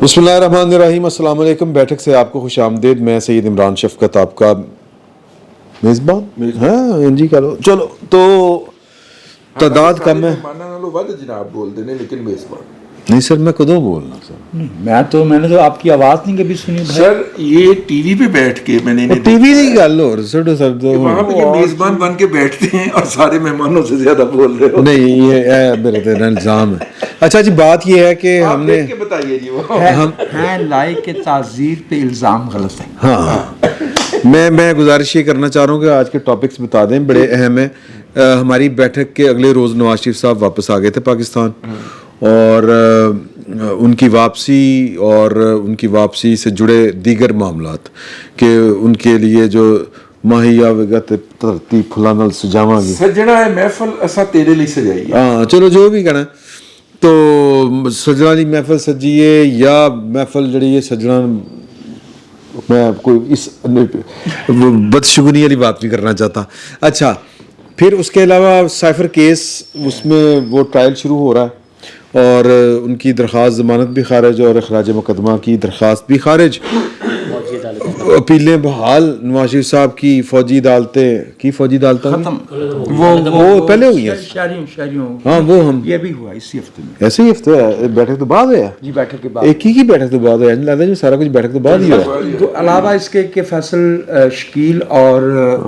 بسم اللہ الرحمن الرحیم. السلام علیکم. بیٹھک سے آپ کو خوش آمدید. میں سید عمران شفقت آپ کا میزبان. ہاں جی کرو چلو. تو تعداد کم ہے جناب بول دینے لیکن میزبان نہیں سر. میں کدوں بولنا سر؟ میں نے تو آپ کی آواز نہیں کبھی سنی سر. یہ ٹی وی پہ بیٹھ کے میں نے ٹی وی کی گل ہو رہی سر. وہاں پہ یہ میزبان بن کے بیٹھتے ہیں اور سارے مہمانوں سے زیادہ بول رہے ہو. نہیں یہ میرے تیرا الزام ہے. اچھا جی بات یہ ہے کہ ہم نے بتائیے جی وہ ہے لائق کے تعزیر پہ الزام غلط ہے. ہاں میں گزارش یہ کرنا چاہ رہا ہوں کہ آج کے ٹاپکس بتا دیں. بڑے اہم ہیں. ہماری بیٹھک کے اگلے روز نواز شریف صاحب واپس آ گئے تھے پاکستان, اور ان کی واپسی سے جڑے دیگر معاملات کہ ان کے لیے جو ماہیا وگت دھرتی پھلاں نال سجاواں گے سجنا ہے محفل اساں تیرے لیے سجائی ہے. ہاں چلو جو بھی کہنا. تو سجنا والی محفل سجیے یا محفل جڑی ہے سجنا, میں کوئی اس بدشگونی والی بات نہیں کرنا چاہتا. اچھا پھر اس کے علاوہ سائفر کیس, اس میں وہ ٹرائل شروع ہو رہا ہے اور ان کی درخواست ضمانت بھی خارج اور اخراج مقدمہ کی درخواست بھی خارج. اپیلیں بحال. نواز شریف صاحب کی فوجی عدالتیں ختم. وہ پہلے ہوئی ہیں. شہریوں ہاں وہ ہم یہ بھی ہوا اسی ہفتے میں. ایسے ہی ہفتے ہے. بیٹھک تو بعد ہے جی بیٹھک کے بعد ایک ہی بیٹھک تو بعد ہے. لگتا ہے سارا کچھ بیٹھک تو بعد ہی ہوا. علاوہ اس کے کہ فیصل شکیل اور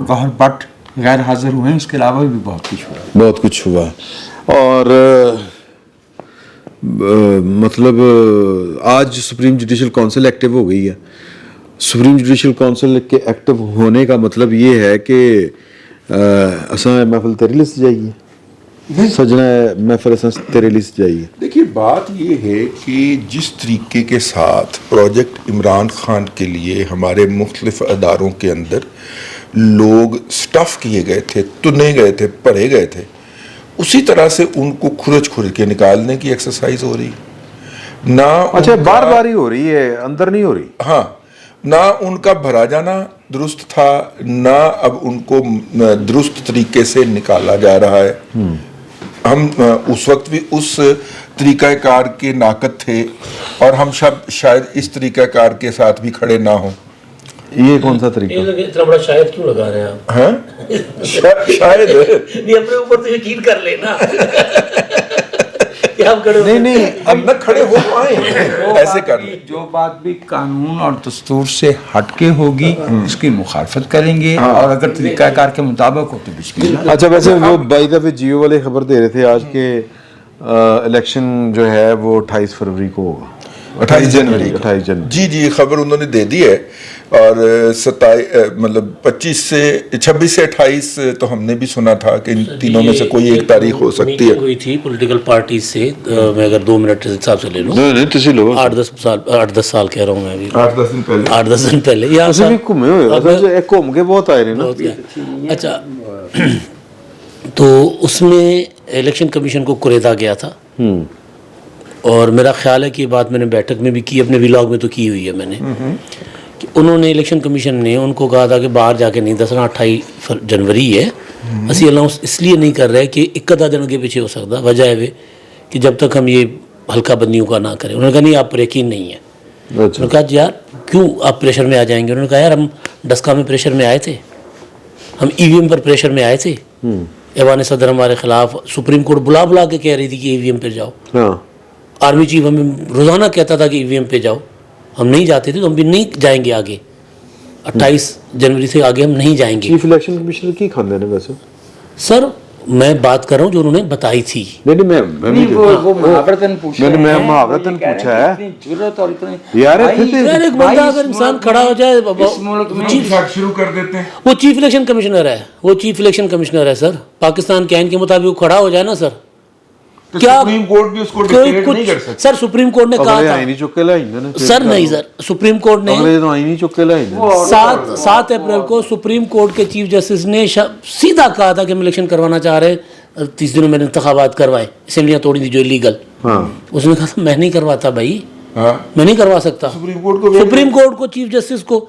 گوہر بٹ غیر حاضر ہوئے ہیں, اس کے علاوہ بھی بہت کچھ ہوا. اور مطلب آج سپریم جوڈیشل کونسل ایکٹیو ہو گئی ہے. سپریم جوڈیشل کونسل کے ایکٹیو ہونے کا مطلب یہ ہے کہ اساں محفل تیرے لیے سجائیے, سجنا محفل اساں تیرے لیے سجائیے. دیکھیے بات یہ ہے کہ جس طریقے کے ساتھ پروجیکٹ عمران خان کے لیے ہمارے مختلف اداروں کے اندر لوگ سٹف کیے گئے تھے, تنے گئے تھے, پڑے گئے تھے, اسی طرح سے ان کو کھرچ کے نکالنے کی ایکسرسائز ہو رہی. نہ اچھا بار بار ہی ہو رہی ہے, اندر نہیں ہو رہی. ہاں نہ ان کا بھرا جانا درست تھا, نہ اب ان کو درست طریقے سے نکالا جا رہا ہے. ہم اس وقت بھی اس طریقہ کار کے ناقد تھے اور ہم شاید اس طریقہ کار کے ساتھ بھی کھڑے نہ ہوں. یہ کون سا طریقہ؟ اتنا بڑا شاید کیوں لگا رہے ہیں آپ؟ ہاں شاید نہیں, اپنے اوپر تو یقین کر لینا. نہیں اب نہ کھڑے ہو پائیں ایسے کر لیں. جو بات بھی قانون اور دستور سے ہٹ کے ہوگی اس کی مخالفت کریں گے, اور اگر طریقہ کار کے مطابق ہو تو بسم اللہ. اچھا ویسے وہ بائی دفعہ جیو والے خبر دے رہے تھے آج کے الیکشن جو ہے وہ 28 فروری کو ہوگا. 28 جنوری. جی خبر انہوں نے دے دی ہے. اور 26 سے 28 تو ہم نے بھی سنا تھا کہ ان تینوں میں سے کوئی ایک تاریخ ہو سکتی ہے. ہوئی تھی پولیٹیکل پارٹی سے, میں اگر 2 منٹ کے حساب سے لے لوں, نہیں تسی لو 8-10 سال کہہ رہا ہوں میں ابھی, 8-10 دن پہلے یہاں اسے بھی گھومے ہوئے گھوم کے بہت آئے رہے نا. اچھا تو اس میں الیکشن کمیشن کو کریدا گیا تھا, اور میرا خیال ہے کہ یہ بات میں نے بیٹھک میں بھی کی, اپنے ولاگ میں تو کی ہوئی ہے میں نے, کہ انہوں نے الیکشن کمیشن نے ان کو کہا تھا کہ باہر جا کے نہیں دسنا 28 جنوری ہے, اسی اناؤنس اس لیے نہیں کر رہے کہ ایک آدھا دن کے پیچھے ہو سکتا, وجہ ہے کہ جب تک ہم یہ ہلکا بندیوں کا نہ کریں. انہوں نے کہا نہیں آپ پر یقین نہیں ہے. انہوں نے کہا یار کیوں آپ پریشر میں آ جائیں گے؟ انہوں نے کہا یار ہم ڈسکا میں پریشر میں آئے تھے, ہم ای وی ایم پر پریشر میں آئے تھے, ایوان صدر ہمارے خلاف, سپریم کورٹ بلا کے کہہ رہی تھی کہ ای وی ایم پہ جاؤ, آرمی چیف ہمیں روزانہ کہتا تھا کہ ای وی ایم پہ جاؤ, ہم نہیں جاتے تھے, تو ہم بھی نہیں جائیں گے آگے. 28 جنوری سے آگے ہم نہیں جائیں گے. چیف الیکشن کمیشنر کی کھاندے نے ویسے سر میں بات کر رہا ہوں جو انہوں نے بتائی تھی. نہیں وہ محاورتاً پوچھا میں نے محاورتاً پوچھا ہے یار. ایک بندہ اگر انسان کھڑا ہو جائے شروع کر دیتے ہیں. وہ چیف الیکشن کمشنر ہے, سر پاکستان کے آئین کے مطابق وہ کھڑا ہو جائے نا سر, کیا سپریم کورٹ بھی اس کو ڈکٹیٹ نہیں کر سکتا. سر سپریم کورٹ نے کہا تھا سر, نہیں سر سپریم کورٹ نے 7 اپریل کو سپریم کورٹ کے چیف جسٹس نے سیدھا کہا تھا کہ ہم الیکشن کروانا چاہ رہے ہیں, 30 دنوں میں انتخابات کروائے, اسمبلیاں توڑی تھی جو لیگل. اس نے کہا تھا میں نہیں کرواتا بھائی, میں نہیں کروا سکتا سپریم کورٹ کو چیف جسٹس کو.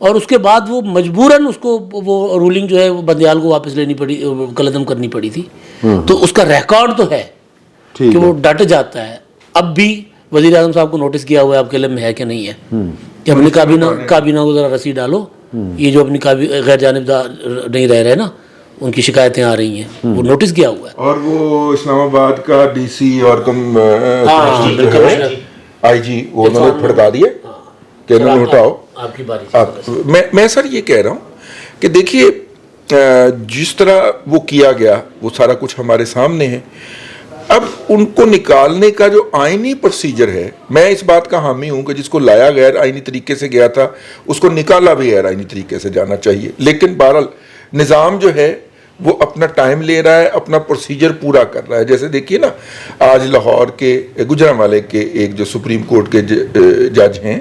اور اس کے بعد وہ مجبوراً اس کو وہ رولنگ جو ہے وہ بندیال کو واپس لینی پڑی, قلعدم کرنی پڑی تھی. تو اس کا ریکارڈ تو ہے کہ وہ ڈٹ جاتا ہے. اب بھی वज़ीर आज़म साहब को नोटिस किया हुआ है आपके लिए में है कि नहीं है, कि अपनी काबीना को ज़रा रसीद डालो, ये जो अपनी गैर जानिबदार नहीं रह रहे ना, उनकी शिकायतें आ रही हैं, वो नोटिस किया हुआ है। और वो इस्लामाबाद का डीसी और आईजी वो उन्होंने फड़का दिए कि उन्होंने हटाओ। आपकी बारी। मैं सर ये कह रहा हूँ कि देखिए जिस तरह वो किया गया वो सारा कुछ हमारे सामने है। अब उनको निकालने का जो आईनी प्रोसीजर है, मैं इस बात का हामी हूं कि जिसको लाया गैर आईनी तरीके से गया था उसको निकाला भी गैर आईनी तरीके से जाना चाहिए। लेकिन बहरहाल निज़ाम जो है वो अपना टाइम ले रहा है, अपना प्रोसीजर पूरा कर रहा है। जैसे देखिए ना, आज लाहौर के गुजरांवाले के एक जो सुप्रीम कोर्ट के जज हैं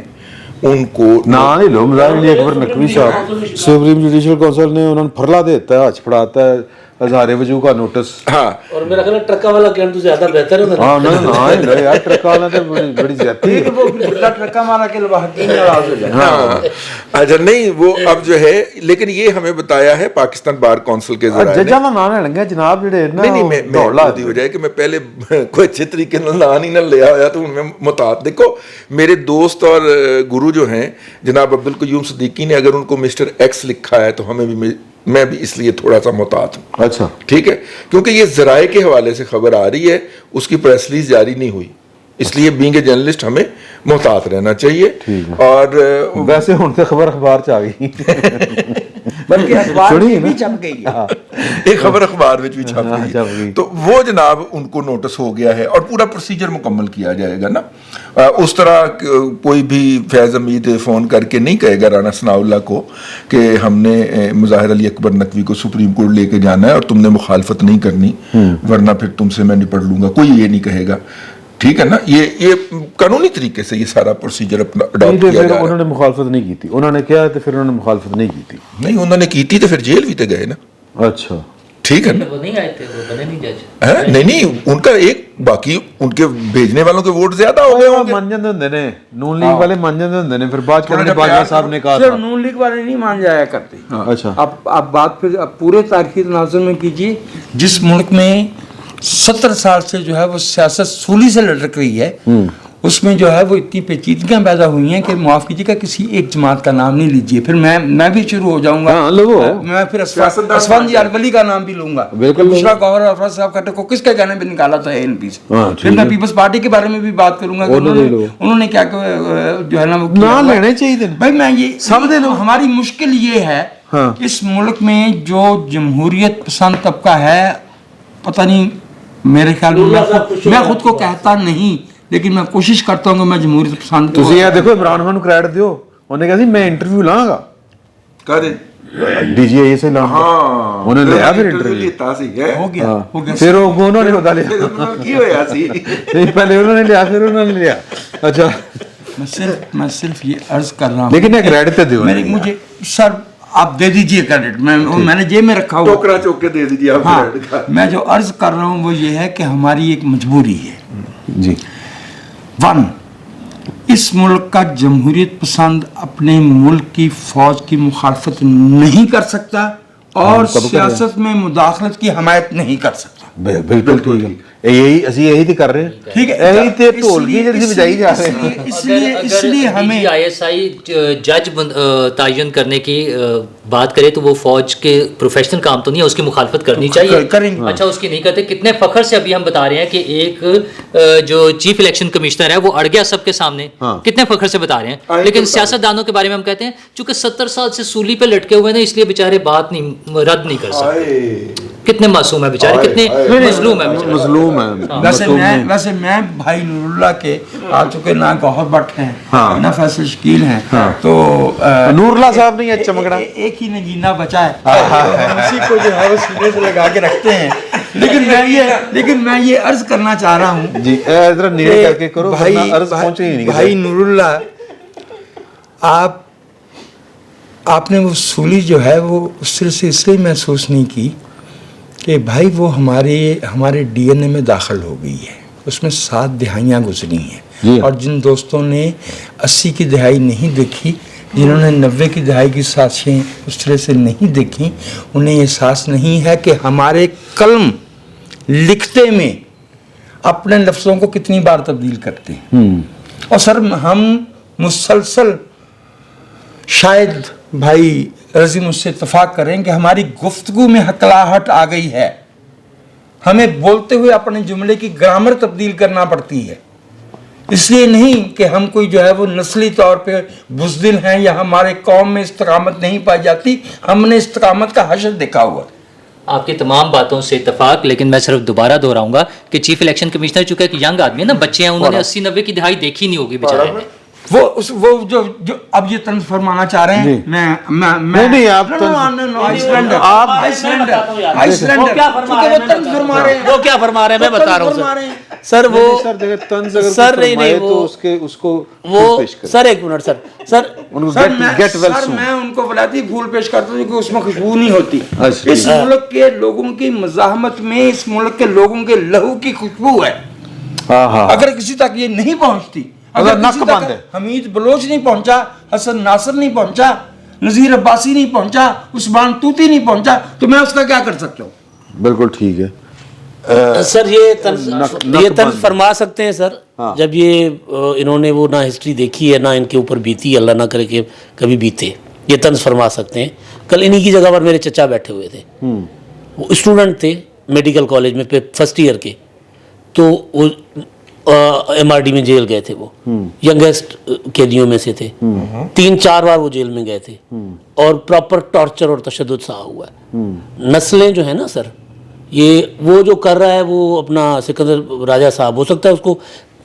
उनको ना नहीं लो मुजाहिर अकबर नकवी साहब, सुप्रीम जुडिशल काउंसिल ने उन्होंने फरला देता है, हज फड़ाता है, हज़ारे वजू का नोटिस। हाँ, और मेरा ख्याल है ट्रका वाला कहना तो ज्यादा बेहतर है। हाँ ना यार, ट्रक वाला तो बड़ी ज्यादती है। वो ट्रका मारा के लवाहकीन नाराज हो जाए। हाँ, अच्छा नहीं वो अब जो है, लेकिन ये हमें बताया है पाकिस्तान बार काउंसिल के जरिए। जजा का नाम लगे जनाब जेडे ना, नहीं मैं हो जाए कि मैं पहले कोई अच्छे तरीके ना नहीं ना लिया होया तो उनमें मुतात। देखो मेरे दोस्त और गुरु जो हैं जनाब अब्दुल कयूम सिद्दीकी ने अगर उनको मिस्टर एक्स लिखा है तो हमें भी, मैं भी इसलिए थोड़ा सा मुतात हूँ। अच्छा ठीक है, क्योंकि ये ज़राए के हवाले से खबर आ रही है, उसकी प्रेस रिलीज जारी नहीं हुई, इसलिए बीइंग ए जर्नलिस्ट हमें मुहतात रहना चाहिए। और वैसे हुण ते खबर अखबार च आ गई बल्कि अखबार में भी छप गई है। एक खबर अखबार में भी छप गई, तो वो जनाब उनको नोटिस हो गया है और पूरा प्रोसीजर मुकम्मल किया जाएगा ना। उस तरह कोई भी फैज़ हमीद फ़ोन करके नहीं कहेगा राना सनाउल्लाह को कि हमने मुज़ाहिर अली अकबर नकवी को सुप्रीम कोर्ट लेके जाना है और तुमने मुखालफत नहीं करनी वरना फिर तुमसे मैं निपट लूंगा, कोई ये नहीं कहेगा। ठीक है ना, ये कानूनी तरीके से ये सारा प्रोसीजर अपना अडॉप्ट किया जा रहा है। उन्होंने मुखालफत नहीं की थी, उन्होंने क्या तो फिर उन्होंने मुखालफत नहीं की थी। नहीं उन्होंने की थी तो फिर जेल भी तो गए ना। अच्छा ठीक है ना, वो नहीं आए थे, वो बने नहीं जज। नहीं उनका एक बाकी उनके भेजने वालों के वोट ज्यादा हो गए होंगे। मान जाते होंगे ने, नून लीग वाले मान जाते होंगे ने, फिर बाद में बाजवा साहब ने कहा था नून लीग वाले नहीं मान जाया करते। अच्छा अब बात फिर अब पूरे तारीखी तनाज़ुर में कीजिए, जिस मुल्क में 70 साल से जो है वो सियासत सूली से लटक रही है, उसमें जो है वो इतनी पेचीदगियां पैदा हुई हैं कि माफ कीजिएगा किसी एक जमात का नाम नहीं लीजिए, फिर मैं भी शुरू हो जाऊंगा। हाँ, लो मैं फिर असफान जी अरवली का नाम भी लूंगा, बिल्कुल बुशरा गौहर और अफराज साहब खट्टर को किसके कहने पे निकाला था एएनपी से। हाँ, फिर मैं पीपल्स पार्टी के बारे में भी बात करूंगा कि उन्होंने क्या जो है ना वो ना लेने चाहिए भाई। मैं ये सब दे लो, हमारी मुश्किल ये है इस मुल्क में जो जमहूरियत पसंद तबका है, पता नहीं मेरे ख्याल में मैं खुद को कहता नहीं, लेकिन मैं कोशिश करता हूँ कि मैं जमहूरियत पसंद। ਤੁਸੀਂ ਇਹ ਦੇਖੋ ਇਮਰਾਨ ਖਾਨ ਨੂੰ ਕ੍ਰੈਡਿਟ ਦਿਓ, ਉਹਨੇ ਕਿਹਾ ਸੀ ਮੈਂ ਇੰਟਰਵਿਊ ਲਾਂਗਾ ਕਦੇ ਡੀਜੀਆਈ ਸੇ ਲਾਂਗਾ। ਹਾਂ ਉਹਨੇ ਲਿਆ ਫਿਰ ਇੰਟਰਵਿਊ ਲਿੱਤਾ ਸੀ ਹੈ हो गया ਫਿਰ ਉਹ ਉਹਨਾਂ ਨੇ ਉਹਦਾ ਲਿਆ ਕੀ ਹੋਇਆ ਸੀ ਨਹੀਂ ਪਹਿਲੇ ਉਹਨਾਂ ਨੇ ਲਿਆ ਫਿਰ ਉਹਨਾਂ ਨੇ ਲਿਆ। अच्छा मैं सिर्फ ये अर्ज कर रहा हूँ, लेकिन एक क्रेडिट तो दो मुझे सर आप दे दीजिए क्रेडिट, मैंने जेब में रखा हुआ टोकरा चौक के दे दीजिए आप। हाँ, मैं जो अर्ज कर रहा हूँ वो ये है कि हमारी एक मजबूरी है जी। 1, इस मुल्क का जमहूरियत पसंद अपने मुल्क की फौज की मुखालफत नहीं कर सकता और सियासत में मुदाखलत की हमायत नहीं कर सकता। बिल्कुल ठीक है, यही ਅਸੀਂ ਇਹੀ ਤੇ ਕਰ ਰਹੇ ਹਾਂ। ठीक है, यही ते ढोलकी जैसी बजाई जा रहे हैं। इसलिए हमें ISI जज तयन करने की बात करें तो वो फौज के प्रोफेशनल काम तो नहीं है, उसकी मुखालफत करनी चाहिए। करेंगे। अच्छा, उसकी नहीं करते। कितने फखर से अभी हम बता रहे हैं कि एक जो चीफ इलेक्शन कमिश्नर है वो अड़ गया सबके सामने। कितने फखर से बता रहे हैं, लेकिन सियासतदानों के बारे में हम कहते हैं चूंकि 70 साल से सूली पे लटके हुए हैं इसलिए बेचारे बात नहीं रद्द नहीं कर सकते। कितने मासूम है बेचारे, कितने मजलूम है बेचारे। मजलूम है। वैसे मैं भाई नूरुल्लाह के आ चुके ना गौहर भट्ट हैं ना फैसल शकील हैं, तो नूरुल्लाह साहब नहीं है चमकड़ा, एक ही नगीना बचा है, उसी को जो है वो सीने से लगा के रखते हैं। लेकिन मैं ये अर्ज करना चाह रहा हूँ जी, इधर नीचे करके करो भाई, अर्ज पहुंचे ही नहीं। भाई नूरुल्लाह, आपने वो सूली जो है वो उस तरह से इसलिए महसूस नहीं की कि भाई वो हमारे डीएनए में दाखिल हो गई है, उसमें 7 दिहाइयाँ गुजरी हैं। और जिन दोस्तों ने 80 की दिहाई नहीं देखी, जिन्होंने 90 की दिहाई की साजिशें उस तरह से नहीं देखी, उन्हें एहसास नहीं है कि हमारे कलम लिखते में अपने लफ्ज़ों को कितनी बार तब्दील करते हैं। और सर हम मुसलसल, शायद भाई रज़ी मुझसे इत्तेफाक करें कि हमारी गुफ्तगू में हकलाहट आ गई है, हमें बोलते हुए अपने जुमले की ग्रामर तब्दील करना पड़ती है। इसलिए नहीं कि हम कोई जो है वो नस्ली तौर पे बुज़दिल हैं या हमारे कौम में इस्तकामत नहीं पाई जाती, हमने इस्तकामत का हशर देखा हुआ है। आपकी तमाम बातों से इत्तेफाक, लेकिन मैं सिर्फ दोबारा दोहराऊंगा कि चीफ इलेक्शन कमिश्नर चूंकि एक यंग आदमी है ना, बच्चे हैं, उन्होंने 80-90 की दिहाई देखी नहीं होगी बेचारे ने। वो जो अब ये तंज फरमाना चाह रहे हैं, मैं नहीं, आप आइसलैंडर, आप आइसलैंडर वो क्या फरमा रहे हैं, वो तंज फरमा रहे हैं, वो क्या फरमा रहे हैं, मैं बता रहा हूँ सर। वो सर देखिए तंज अगर सर कोई नहीं फरमाए वो तो उसके उसको वो पेश करें। सर एक मिनट सर उनको सर गेट वेल सर सून। मैं उनको वलायती फूल पेश करता हूँ कि उसमें खुशबू नहीं होती। अच्छा। इस मुल्क के लोगों की मज़ाहमत में इस मुल्क के लोगों के लहू की खुशबू है। हाँ हाँ, अगर किसी तक ये नहीं पहुंचती, अगर अगर नक किसी बंद है। तक हमीद बलोच नहीं पहुंचा, हसन नासिर नहीं पहुंचा, नज़ीर अब्बासी नहीं पहुंचा, उस्मान तूती नहीं पहुंचा, तो मैं उसका क्या कर सकता हूँ? बिल्कुल ठीक है। सर ये नक तंज बंद। फरमा सकते हैं सर। हाँ। जब ये इन्होंने वो ना हिस्ट्री देखी है ना इनके ऊपर बीती, अल्लाह ना करे कि कभी बीते, ये तंज फरमा सकते हैं। कल इन्हीं की जगह पर मेरे चचा बैठे हुए थे, वो स्टूडेंट थे मेडिकल कॉलेज में फर्स्ट ईयर के, तो वो MRD में जेल गए थे, वो यंगेस्ट कैदियों में से थे, 3-4 बार वो जेल में गए थे और प्रॉपर टॉर्चर और तशद्दुद सहा हुआ है। नस्लें जो है ना सर, ये वो जो कर रहा है वो अपना सिकंदर राजा साहब, हो सकता है उसको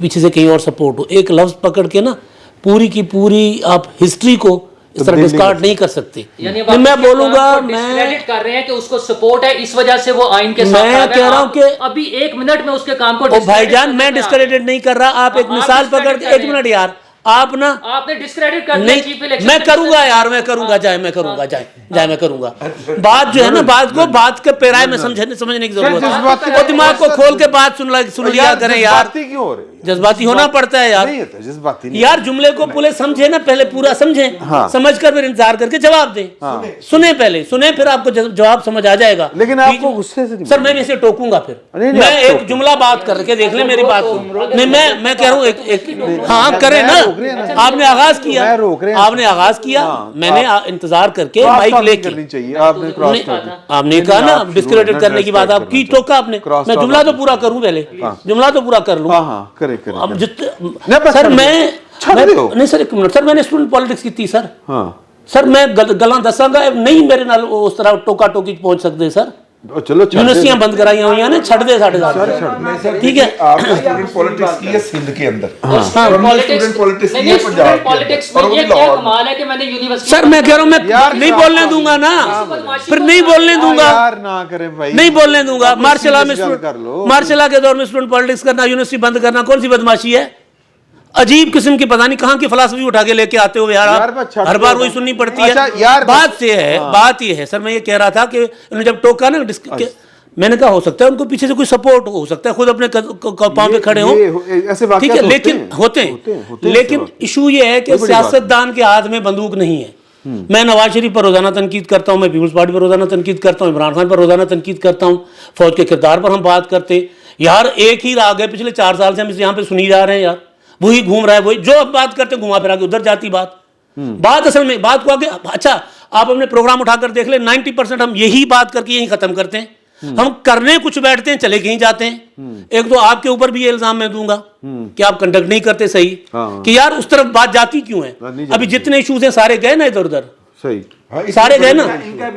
पीछे से कहीं और सपोर्ट हो, एक लफ्ज़ पकड़ के ना पूरी की पूरी आप हिस्ट्री को इस तरह डिस्कार्ड नहीं कर सकते। यानी नहीं, मैं बोलूंगा, मैं डिस्क्रेडिट कर रहे हैं कि उसको सपोर्ट है, इस वजह से वो आइन के साथ मैं खड़ा है। कह रहा हूं आप कि अभी 1 मिनट में उसके काम को ओ भाईजान, मैं डिस्क्रेडिट नहीं कर रहा, आप एक आप मिसाल discredit पकड़ कर के, रहे 1 हैं। मिनट यार, आप ना आपने डिस्क्रेडिट कर दिया चीफ नहीं, इलेक्शन मैं करूंगा यार, मैं करूंगा, जाए मैं करूंगा, जाए मैं करूंगा। बात जो है ना, बात के पैराए में समझने की जरूरत है, और दिमाग को खोल के बात सुन लिया करें यार। जज्बाती क्यों हो रहे हैं? जज्बाती होना पड़ता है यार, नहीं होता, जज्बाती नहीं। यार जुमले को पूरे समझे ना, पहले पूरा समझें, हाँ। समझ कर फिर इंतजार करके जवाब दें। सुने पहले, सुने फिर आपको जवाब समझ आ जाएगा। लेकिन आपको गुस्से से नहीं सर मैं भी इसे टोकूंगा फिर, नहीं, मैं आप एक टोकें। जुमला बात करके देख ले मेरी बात को। नहीं मैं कह रहा हूँ एक हाँ आप करें ना, रोक रहे हैं ना। आपने आगाज किया, मैं रोक रहे हैं। आपने आगाज किया, मैंने इंतजार करके माइक लेके, करनी चाहिए, आपने क्रॉस नहीं, आपने कहा ना डिस्क्रेडिट करने की बात आपकी, टोका आपने, मैं जुमला तो पूरा करूं पहले, जुमला तो पूरा कर लूं। हाँ हाँ करे अब जितने बस सर छोड़ दो। नहीं सर एक मिनट सर, मैंने स्टूडेंट पॉलिटिक्स की थी सर। हाँ सर मैं गला दसांगा नहीं, मेरे नाल उस तरह टोका टोकी पहुंच सकते सर। चलो यूनिवर्सिटियां बंद कराई हुई हैं, छड़ दे साढ़े साथ, ठीक है। आपने स्टूडेंट पॉलिटिक्स की है सिंध के अंदर, स्टूडेंट स्टूडेंट पॉलिटिक्स की है पंजाब के पॉलिटिक्स अंदर, में और ये वो क्या लाहौर में। कमाल है कि मैंने यूनिवर्सिटी सर मैं कह रहा हूँ, मैं नहीं बोलने दूंगा ना, फिर नहीं बोलने दूंगा, यार ना करे भाई, नहीं बोलने दूंगा। आप मार्शला में serious कर लो। मार्शला के दौर में स्टूडेंट पॉलिटिक्स करना, यूनिवर्सिटी बंद करना कौन सी बदमाशी है? अजीब किस्म की, पता नहीं कहाँ की फिलॉसफी उठा के लेके आते हो यार यार, आप, बस छड़ हर बार दो। वही सुननी पड़ती अच्छा, है। यार, बात ये है, बात ये है सर, मैं ये कह रहा था कि उन्होंने जब टोका ना मैंने कहा हो सकता है उनको पीछे से कोई सपोर्ट हो सकता है, खुद अपने पांव पे खड़े हो, ऐसे ठीक वाकयात है, होते लेकिन हैं। होते होते हैं, हैं लेकिन ऐसे इशू ये है कि बड़ी बात है। सियासतदान के हाथ में बंदूक नहीं है। मैं नवाज शरीफ पर रोजाना तनकीद करता हूँ, मैं पीपल्स पार्टी पर रोजाना तनकीद करता हूँ, इमरान खान पर रोजाना तनकीद करता हूँ, फौज के किरदार पर हम बात करते यार, एक ही राग है पिछले 4 साल से हम इस यहाँ पे सुनी जा रहे हैं यार, वही घूम रहा है, वही जो अब बात करते घुमा फिरा के उधर जाती बात असल में बात को आगे। अच्छा आप अपने प्रोग्राम उठाकर देख ले, 90% हम यही बात करके यही खत्म करते हैं, हम करने कुछ बैठते हैं चले कहीं जाते हैं। एक तो आपके ऊपर भी ये इल्जाम मैं दूंगा कि आप कंडक्ट नहीं करते सही, कि यार उस तरफ बात जाती क्यों है? अभी जितने इश्यूज हैं सारे गए ना इधर उधर, सही सारे गए ना,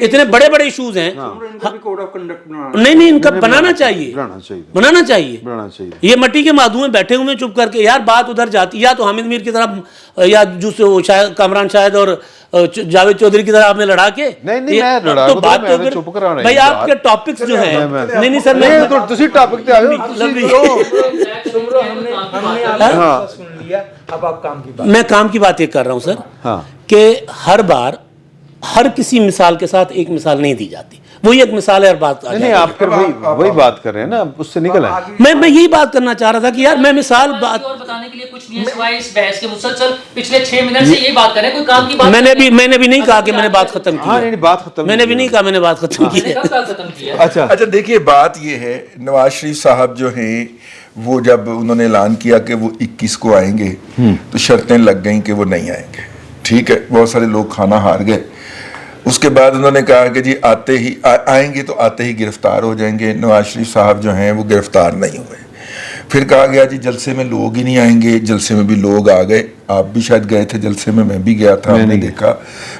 इतने बड़े बड़े इश्यूज हैं। इनका भी कोड ऑफ कंडक्ट नहीं इनका बनाना चाहिए, बनाना चाहिए। ये मट्टी के माधु में बैठे हुए चुप करके, यार बात उधर जाती, या तो हामिद मीर की तरह या जो शायद कामरान शायद और जावेद चौधरी की तरह आपने लड़ा के, नहीं मैं लड़ा तो तो बात तो चुप करा भाई आपके टॉपिक्स जो है, नहीं सर नहीं तो ਤੁਸੀਂ टॉपिक पे आ जाओ, हाँ सुन लिया, अब आप काम की बात। मैं काम की बात ये कर रहा हूँ सर, हाँ कि हर बार हर किसी मिसाल के साथ एक मिसाल नहीं दी जाती, वही एक मिसाल है हर बात नहीं आप फिर वही बात कर रहे हैं ना, उससे निकल आए। मैं यही बात करना चाह रहा था कि यार मैं मिसाल बात और बताने के लिए कुछ नहीं है सिवाय इस बहस के मुसलसल पिछले 6 मिनट से ये बात कर रहे हैं, कोई काम की बात मैंने भी नहीं कहा कि मैंने बात खत्म की हाँ है। नहीं बात खत्म, मैंने भी नहीं कहा मैंने बात खत्म की है। कब खत्म किया? अच्छा अच्छा देखिए बात ये है, नवाज शरीफ साहब जो हैं وہ جب انہوں نے اعلان کیا کہ وہ 21 کو آئیں گے تو شرطیں لگ گئیں کہ وہ نہیں آئیں گے. ٹھیک ہے, بہت سارے لوگ کھانا ہار گئے. اس کے بعد انہوں نے کہا کہ جی آتے ہی آئیں گے تو آتے ہی گرفتار ہو جائیں گے. نواز شریف صاحب جو ہیں وہ گرفتار نہیں ہوئے. پھر کہا گیا جی جلسے میں لوگ ہی نہیں آئیں گے. جلسے میں بھی لوگ آ گئے. آپ بھی شاید گئے تھے جلسے میں بھی گیا تھا, میں نے دیکھا,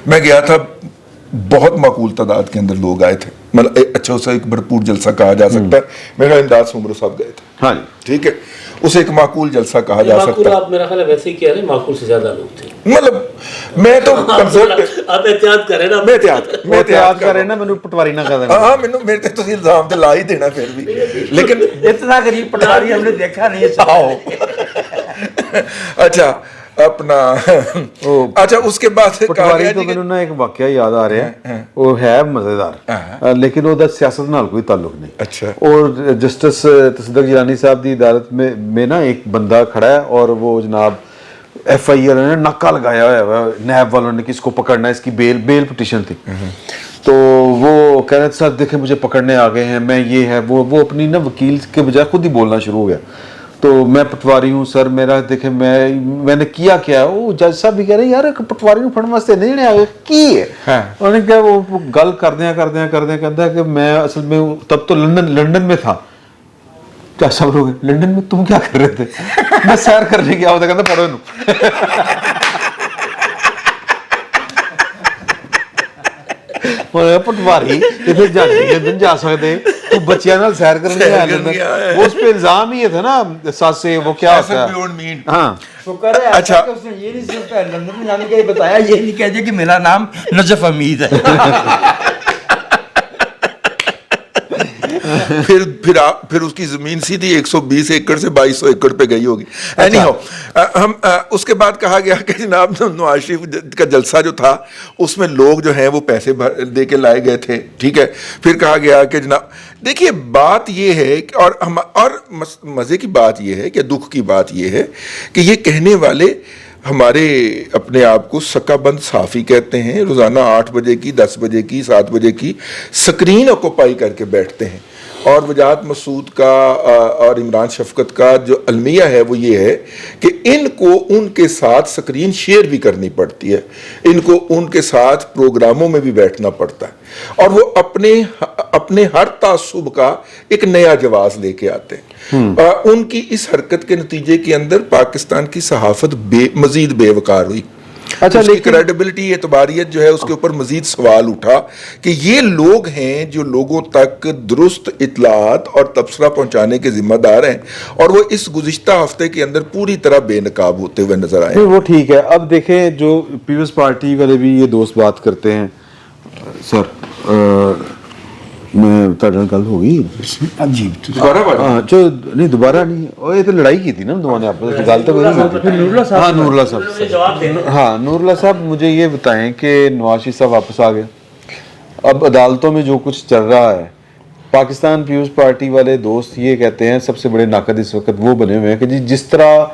میں گیا تھا, بہت معقول تعداد کے اندر لوگ آئے تھے. مطلب اچھا اسے ایک بھرپور جلسہ کہا جا سکتا ہے. میرا امداد سمرو صاحب گئے تھے. ہاں جی ٹھیک ہے, اسے ایک معقول جلسہ کہا جا سکتا ہے. آپ میرا خیال ہے ویسے ہی کہہ رہے ہیں, معقول سے زیادہ لوگ تھے. مطلب میں تو آپ احتیاط کریں نا, میں احتیاط کر رہے نا, مینوں پٹواری نہ کر دینا. ہاں مینوں میرے تے تسی الزام تے لا ہی دینا پھر بھی, لیکن اتنا غریب پٹواری ہم نے دیکھا نہیں ہے. اچھا اپنا اچھا اس کے بعد پٹواری تو مینوں نا ایک واقعہ یاد آ رہا ہے, وہ ہے مزیدار لیکن وہ سیاست نال کوئی تعلق نہیں. اچھا, اور جسٹس تصدق جیلانی صاحب دی عدالت میں نا ایک بندہ کھڑا ہے اور وہ جناب ایف آئی آر نے ناکہ لگایا ہوا ہے نیب والوں نے کہ اس کو پکڑنا ہے, اس کی بیل پٹیشن تھی. تو وہ کہہ رہے تھے سر دیکھیں مجھے پکڑنے آ گئے ہیں, میں یہ ہے وہ اپنی نا وکیل کے بجائے خود ہی بولنا شروع ہو گیا. تو میں پٹواری ہوں سر, میرا دیکھیں میں نے کیا کیا. وہ جج صاحب بھی کہہ رہے ہیں یار پٹواری نوں پھڑن واسطے نہیں جنے آگے کی ہے. انہوں نے کہا وہ گل کردیا کہتا ہے کہ میں اصل میں تب تو لندن میں تھا. کیا سب لوگ لندن میں تم کیا کر رہے تھے؟ میں سیر کرنے گیا ہوتا, کہتا پڑھو پٹواری لندن جا سکتے, تو بچیاں نال سیر کرنے گیا. وہ اس پہ الزام ہی تھا نا ساتھ سے, وہ کیا ہوتا ہے. ہاں اچھا اس نے یہ نہیں صرف لندن میں جانے کا بتایا, یہ نہیں کہہ دیا کہ میرا نام نجف حمید ہے. پھر اس کی زمین سیدھی 120 ایکڑ سے 2200 ایکڑ پہ گئی ہوگی. اینی ہاؤ, ہم اس کے بعد کہا گیا کہ جناب نواز شریف کا جلسہ جو تھا اس میں لوگ جو ہیں وہ پیسے دے کے لائے گئے تھے. ٹھیک ہے, پھر کہا گیا کہ جناب دیکھیے بات یہ ہے اور مزے کی بات یہ ہے کہ دکھ کی بات یہ ہے کہ یہ کہنے والے ہمارے اپنے آپ کو سکا بند صحافی کہتے ہیں, روزانہ 8 بجے کی 10 بجے کی 7 بجے کی سکرین آکوپائی کر کے بیٹھتے ہیں. اور وجاہت مسعود کا اور عمران شفقت کا جو المیہ ہے وہ یہ ہے کہ ان کو ان کے ساتھ سکرین شیئر بھی کرنی پڑتی ہے, ان کو ان کے ساتھ پروگراموں میں بھی بیٹھنا پڑتا ہے, اور وہ اپنے ہر تعصب کا ایک نیا جواز لے کے آتے ہیں. ان کی اس حرکت کے نتیجے کے اندر پاکستان کی صحافت مزید بے وقار ہوئی. اچھا, اس کی کریڈیبلٹی اعتباریت جو ہے اس کے اوپر مزید سوال اٹھا کہ یہ لوگ ہیں جو لوگوں تک درست اطلاعات اور تبصرہ پہنچانے کے ذمہ دار ہیں, اور وہ اس گزشتہ ہفتے کے اندر پوری طرح بے نقاب ہوتے ہوئے نظر آئے. وہ ٹھیک ہے. اب دیکھیں جو پیپلز پارٹی والے بھی یہ دوست بات کرتے ہیں, سر میں گل ہو گئی نہیں دوبارہ نہیں, اور یہ تو لڑائی کی تھی نا دونوں نے آپس میں, گل تو نور اللہ صاحب. ہاں نور اللہ صاحب مجھے یہ بتائیں کہ نواز شریف صاحب واپس آ گئے, اب عدالتوں میں جو کچھ چل رہا ہے, پاکستان پیپلز پارٹی والے دوست یہ کہتے ہیں سب سے بڑے ناقد اس وقت وہ بنے ہوئے ہیں کہ جس طرح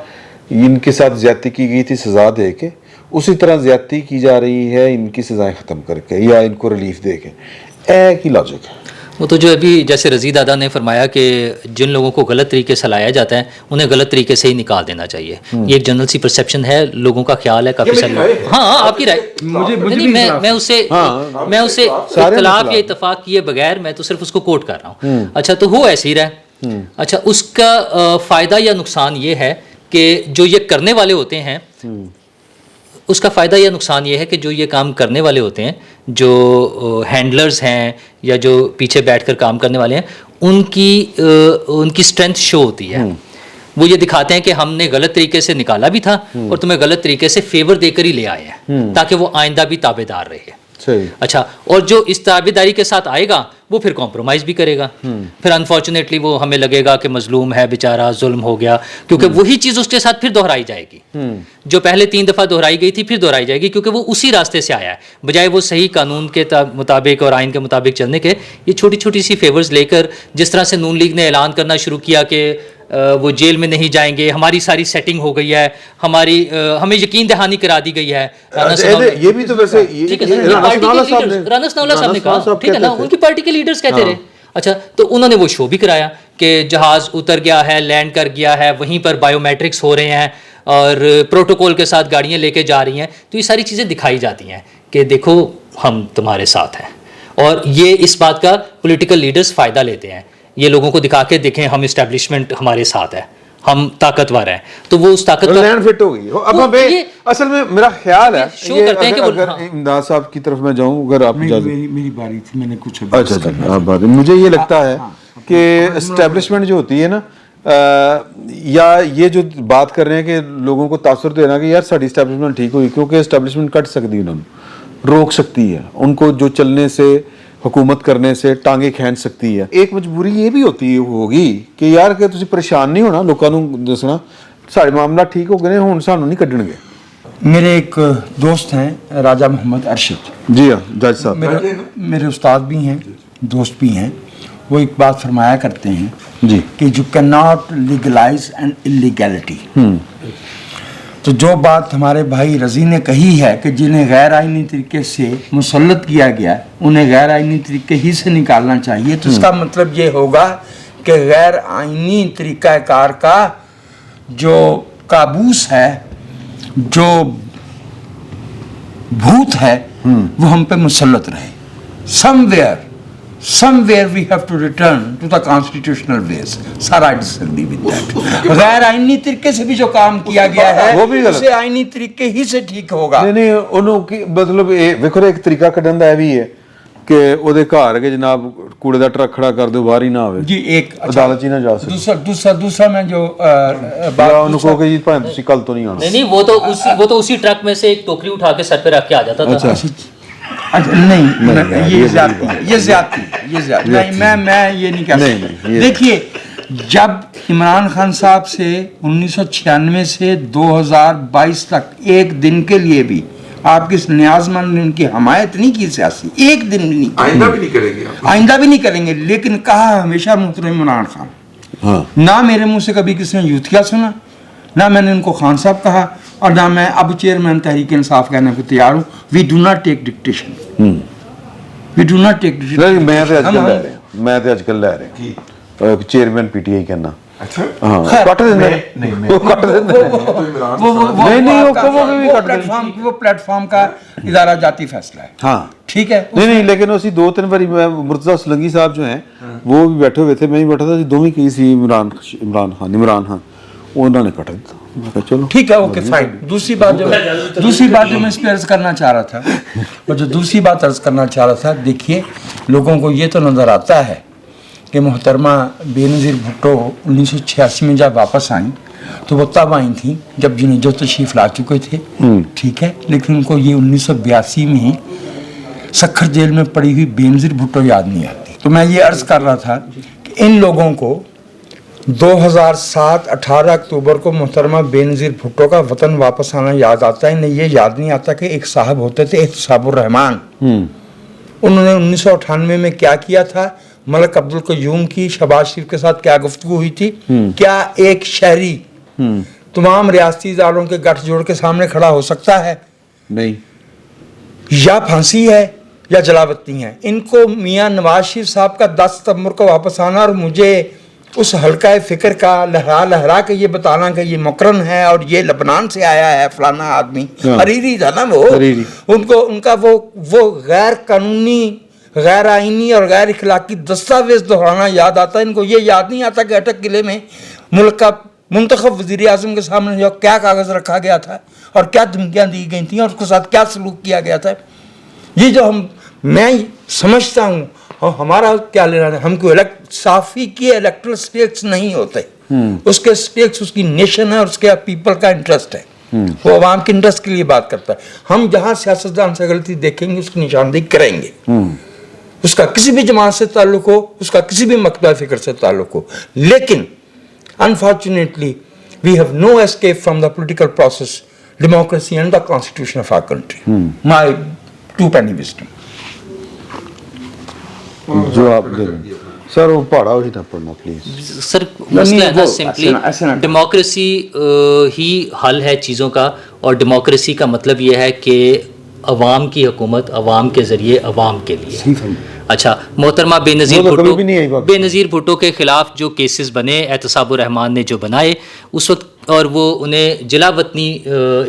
ان کے ساتھ زیادتی کی گئی تھی سزا دے کے, اسی طرح زیادتی کی جا رہی ہے ان کی سزائیں ختم کر کے یا ان کو ریلیف دے کے. ایک ہی لاجک ہے. وہ تو جو ابھی جیسے رضی دادا نے فرمایا کہ جن لوگوں کو غلط طریقے سے لایا جاتا ہے انہیں غلط طریقے سے ہی نکال دینا چاہیے. یہ ایک جنرل سی پرسیپشن ہے, لوگوں کا خیال ہے کافی سارے. ہاں آپ کی رائے, میں اسے اختلاف یا اتفاق کیے بغیر میں تو صرف اس کو کوٹ کر رہا ہوں. اچھا تو ہو ایسے ہی رہے. اچھا اس کا فائدہ یا نقصان یہ ہے کہ جو یہ کرنے والے ہوتے ہیں اس کا فائدہ یا نقصان یہ ہے کہ جو یہ کام کرنے والے ہوتے ہیں, جو ہینڈلرز ہیں یا جو پیچھے بیٹھ کر کام کرنے والے ہیں, ان کی اسٹرینتھ شو ہوتی ہے. وہ یہ دکھاتے ہیں کہ ہم نے غلط طریقے سے نکالا بھی تھا اور تمہیں غلط طریقے سے فیور دے کر ہی لے آئے ہیں تاکہ وہ آئندہ بھی تابع دار رہے. اچھا, اور جو اس تابع داری کے ساتھ آئے گا وہ پھر کمپرومائز بھی کرے گا. پھر انفارچونیٹلی وہ ہمیں لگے گا کہ مظلوم ہے بیچارہ, ظلم ہو گیا, کیونکہ وہی چیز اس کے ساتھ پھر دہرائی جائے گی جو پہلے 3 دفعہ دہرائی گئی تھی, پھر دہرائی جائے گی کیونکہ وہ اسی راستے سے آیا ہے بجائے وہ صحیح قانون کے مطابق اور آئین کے مطابق چلنے کے. یہ چھوٹی چھوٹی سی فیورز لے کر جس طرح سے نون لیگ نے اعلان کرنا شروع کیا کہ وہ جیل میں نہیں جائیں گے, ہماری ساری سیٹنگ ہو گئی ہے, ہمیں یقین دہانی کرا دی گئی ہے. یہ بھی تو ویسے رانا ثناءاللہ صاحب نے کہا, ٹھیک ہے نا, ان کی پارٹی کے لیڈرز کہتے رہے اچھا تو انہوں نے وہ شو بھی کرایا کہ جہاز اتر گیا ہے, لینڈ کر گیا ہے, وہیں پر بائیو میٹرکس ہو رہے ہیں اور پروٹوکول کے ساتھ گاڑیاں لے کے جا رہی ہیں. تو یہ ساری چیزیں دکھائی جاتی ہیں کہ دیکھو ہم تمہارے ساتھ ہیں, اور یہ اس بات کا پولیٹیکل لیڈرز فائدہ لیتے ہیں, یہ لوگوں کو دکھا کے دیکھیں ہم اسٹیبلشمنٹ ہمارے ساتھ ہے, ہم طاقتور ہیں. تو وہ اس طاقتور لینڈ فٹ ہو گئی. اب ہمیں اصل میں میرا خیال ہے شو کرتے ہیں کہ اگر امداد صاحب کی طرف میں جاؤں, اگر آپ میری باری تھی, میں نے کچھ اچھا بات, مجھے یہ لگتا ہے کہ اسٹیبلشمنٹ جو ہوتی ہے نا, یا یہ جو بات کر رہے ہیں کہ لوگوں کو تاثر دینا کہ یار ساری اسٹیبلشمنٹ ٹھیک ہوئی, کیونکہ اسٹیبلشمنٹ کٹ سکتی ہے, انہوں نے روک سکتی ہے ان کو جو چلنے سے, حکومت کرنے سے ٹانگیں کھینچ سکتی ہے. ایک مجبوری یہ بھی ہوگی کہ یار کہ تسی پریشان نہیں ہونا, لوگوں کو دسنا سارے معاملہ ٹھیک ہو گئے ہیں, ہن سانوں نہیں کڈن گے. میرے ایک دوست ہیں راجہ محمد ارشد, جی ہاں جج صاحب, میرے استاد بھی ہیں, دوست بھی ہیں. وہ ایک بات فرمایا کرتے ہیں جی کہ you can not legalize an illegality. تو جو بات ہمارے بھائی رضی نے کہی ہے کہ جنہیں غیر آئینی طریقے سے مسلط کیا گیا انہیں غیر آئینی طریقے ہی سے نکالنا چاہیے, تو اس کا مطلب یہ ہوگا کہ غیر آئینی طریقہ کار کا جو کابوس ہے, جو بھوت ہے, وہ ہم پہ مسلط رہے. somewhere we have to return to the constitutional ways. Sir, I disagree with that. غیر آئینی طریقے سے بھی جو کام کیا گیا ہے وہ بھی غلط, اسے آئینی طریقے ہی سے ٹھیک ہوگا. نہیں انہوں کی مطلب ویکھو ایک طریقہ کڈن دا بھی ہے کہ او دے گھر کے جناب کوڑے دا ٹرک کھڑا کر دو, باہر ہی نہ آوے, جی ایک عدالت ہی نہ جا سکے. دوسرا میں جو بات انہوں کو کہ جی بھائی تسی کل تو نہیں آنا. نہیں وہ تو اسی ٹرک میں سے ایک ٹوکری اٹھا کے سر پہ رکھ کے آ جاتا تھا. نہیں, یہ زیادتی نہیں, میں یہ نہیں کہہ سکتا. دیکھیے, جب عمران خان صاحب سے 1996 سے 2022 تک ایک دن کے لیے بھی آپ کس نیاز مند نے ان کی حمایت نہیں کی سیاسی, ایک دن بھی نہیں, آئندہ بھی نہیں کریں گے, لیکن کہا ہمیشہ محترم عمران خان. نہ میرے منہ سے کبھی کسی نے یوتھیا سنا, نہ میں نے ان کو خان صاحب کہا, اور نہ میں اب چیئرمین تحریک انصاف کہنے کو تیار ہوں. We do not take dictation, we do not take dictation. میں تے اج کل لے رہے چیئرمین پی ٹی آئی کہنا وہ پلیٹ فارم کا ادارہ جاتی فیصلہ ہے. ہاں ٹھیک ہے, نہیں لیکن اسی 2-3 باری مرتضیٰ سلنگی صاحب جو ہیں وہ بھی بیٹھے ہوئے تھے, میں بھی بیٹھا تھا, دونوں کی سی عمران خان انہوں نے کٹ دیتا. چلو ٹھیک ہے, اوکے فائن. دوسری بات جو میں اس پہ عرض کرنا چاہ رہا تھا, اور جو دوسری بات عرض کرنا چاہ رہا تھا, دیکھیے لوگوں کو یہ تو نظر آتا ہے کہ محترمہ بے نظیر بھٹو 1986 میں جب واپس آئیں تو وہ تب آئی تھیں جب جنہیں جو تشریف لا چکے تھے, ٹھیک ہے, لیکن ان کو یہ 1982 میں سکھر جیل میں پڑی ہوئی بے نظیر بھٹو یاد نہیں آتی. تو میں یہ عرض کر رہا تھا کہ ان لوگوں کو 2007 18 اکتوبر کو محترمہ بے نظیر بھٹو کا وطن واپس آنا یاد آتا ہے, انہیں یہ یاد نہیں آتا کہ ایک صاحب ہوتے تھے احتساب الرحمان, انہوں نے 1998 میں کیا کیا تھا, ملک عبدالقیوم کی شہباز شریف کے ساتھ کیا گفتگو ہوئی تھی, کیا ایک شہری تمام ریاستی اداروں کے گٹھ جوڑ کے سامنے کھڑا ہو سکتا ہے؟ نہیں, یا پھانسی ہے یا جلاوطنی ہے. ان کو میاں نواز شریف صاحب کا 10 ستمبر کو واپس آنا اور مجھے اس حلقہ فکر کا لہرا کے یہ بتانا کہ یہ مکرن ہے اور یہ لبنان سے آیا ہے فلانا آدمی, حریری تھا نا وہ, ان کا وہ غیر قانونی, غیر آئینی اور غیر اخلاقی دستاویز دہرانا یاد آتا ہے. ان کو یہ یاد نہیں آتا کہ اٹک قلعے میں ملک کا منتخب وزیر اعظم کے سامنے کیا کاغذ رکھا گیا تھا اور کیا دھمکیاں دی گئی تھیں اور اس کے ساتھ کیا سلوک کیا گیا تھا. یہ جو میں سمجھتا ہوں, ہمارا کیا لینا ہے, ہم کو صافی کی الیکٹرل سٹیکس نہیں ہوتے, اس کے سٹیکس اس کی نیشن ہے اور اس کے پیپل کا انٹرسٹ ہے, وہ عوام کے انٹرسٹ کے لیے بات کرتا ہے. ہم جہاں سیاستدان سے غلطی دیکھیں گے اس کی نشاندہی کریں گے, اس کا کسی بھی جماعت سے تعلق ہو, اس کا کسی بھی مکتبہ فکر سے تعلق ہو, لیکن unfortunately we have no escape from the political process, democracy and the constitution of our country. My 2 penny wisdom. جو آپ دے رہے سر وہ پڑھا ہی نہ پڑھنا پلیز سر. مسئلہ ہے نا سمپلی ڈیموکریسی ہی حل ہے چیزوں کا, اور ڈیموکریسی کا مطلب یہ ہے کہ عوام کی حکومت عوام کے ذریعے عوام کے لیے. अच्छा, मोहतरमा बेनज़ीर वो तो कभी भुट्टो, भी नहीं आई पाकिस्तान। बेनज़ीर भुट्टो के खिलाफ जो केसेस बने, एहतसाबुर रहमान ने जो बनाए उस वक्त, और वो उन्हें जिला वतनी